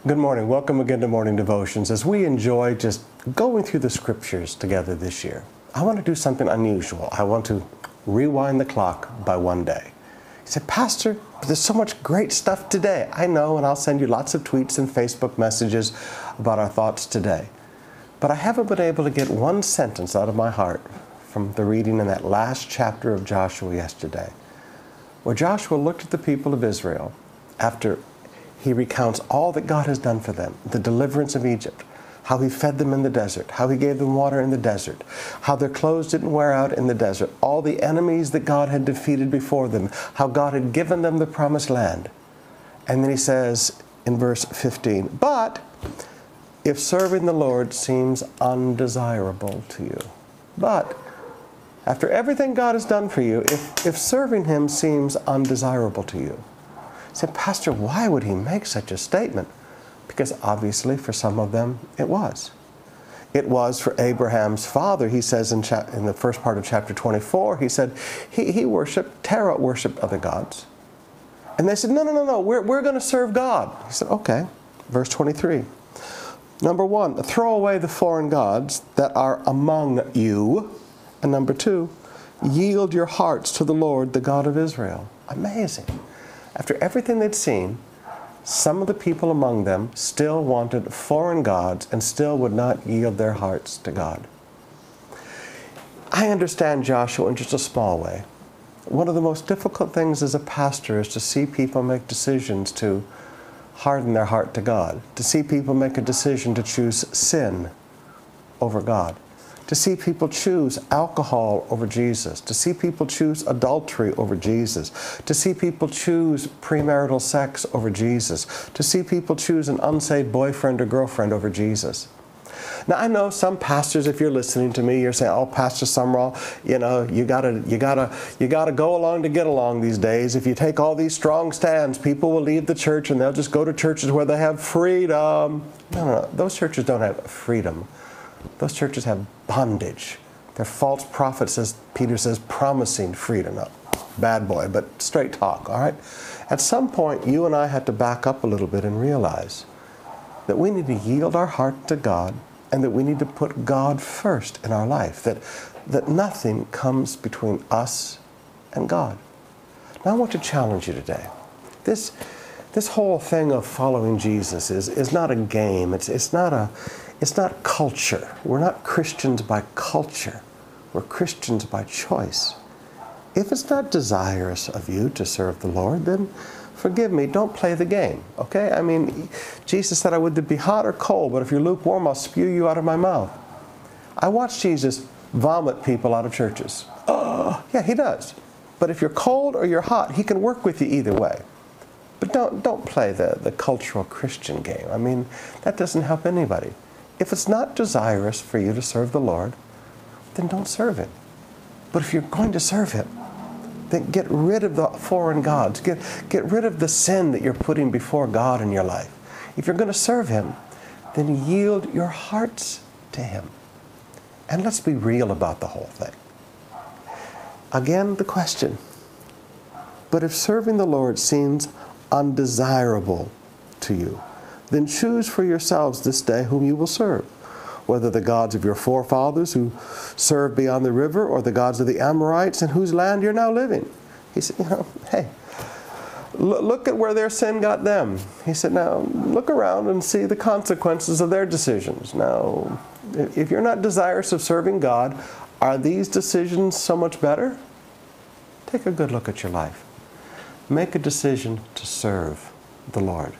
Good morning. Welcome again to Morning Devotions. As we enjoy just going through the scriptures together this year, I want to do something unusual. I want to rewind the clock by one day. He said, Pastor, there's so much great stuff today. I know, and I'll send you lots of tweets and Facebook messages about our thoughts today. But I haven't been able to get one sentence out of my heart from the reading in that last chapter of Joshua yesterday, where Joshua looked at the people of Israel after he recounts all that God has done for them, the deliverance of Egypt, how he fed them in the desert, how he gave them water in the desert, how their clothes didn't wear out in the desert, all the enemies that God had defeated before them, how God had given them the promised land. And then he says in verse 15, but if serving the Lord seems undesirable to you, but after everything God has done for you, if serving him seems undesirable to you, I said, Pastor, why would he make such a statement? Because obviously for some of them it was. It was for Abraham's father. He says in the first part of chapter 24, he said he worshipped, Terah worshipped other gods. And they said, no, we're going to serve God. He said, okay. Verse 23. Number one, throw away the foreign gods that are among you. And number two, yield your hearts to the Lord, the God of Israel. Amazing. After everything they'd seen, some of the people among them still wanted foreign gods and still would not yield their hearts to God. I understand Joshua in just a small way. One of the most difficult things as a pastor is to see people make decisions to harden their heart to God, to see people make a decision to choose sin over God, to see people choose alcohol over Jesus, to see people choose adultery over Jesus, to see people choose premarital sex over Jesus, to see people choose an unsaved boyfriend or girlfriend over Jesus. Now I know some pastors, if you're listening to me, you're saying, "Oh, Pastor Sumrall, you know, you gotta go along to get along these days. If you take all these strong stands, people will leave the church and they'll just go to churches where they have freedom." No, those churches don't have freedom. Those churches have bondage. They're false prophets, as Peter says, promising freedom. No, bad boy, but straight talk, all right? At some point, you and I had to back up a little bit and realize that we need to yield our heart to God and that we need to put God first in our life, that nothing comes between us and God. Now, I want to challenge you today. This whole thing of following Jesus is not a game. It's not culture. We're not Christians by culture. We're Christians by choice. If it's not desirous of you to serve the Lord, then forgive me, don't play the game, okay? I mean, Jesus said I would be hot or cold, but if you're lukewarm, I'll spew you out of my mouth. I watched Jesus vomit people out of churches. Oh, yeah, he does. But if you're cold or you're hot, he can work with you either way. But don't play the cultural Christian game. I mean, that doesn't help anybody. If it's not desirous for you to serve the Lord, then don't serve him. But if you're going to serve him, then get rid of the foreign gods. Get rid of the sin that you're putting before God in your life. If you're going to serve him, then yield your hearts to him. And let's be real about the whole thing. Again, the question. But if serving the Lord seems undesirable to you, then choose for yourselves this day whom you will serve, whether the gods of your forefathers who served beyond the river or the gods of the Amorites in whose land you're now living. He said, hey, look at where their sin got them. He said, now look around and see the consequences of their decisions. Now, if you're not desirous of serving God, are these decisions so much better? Take a good look at your life. Make a decision to serve the Lord.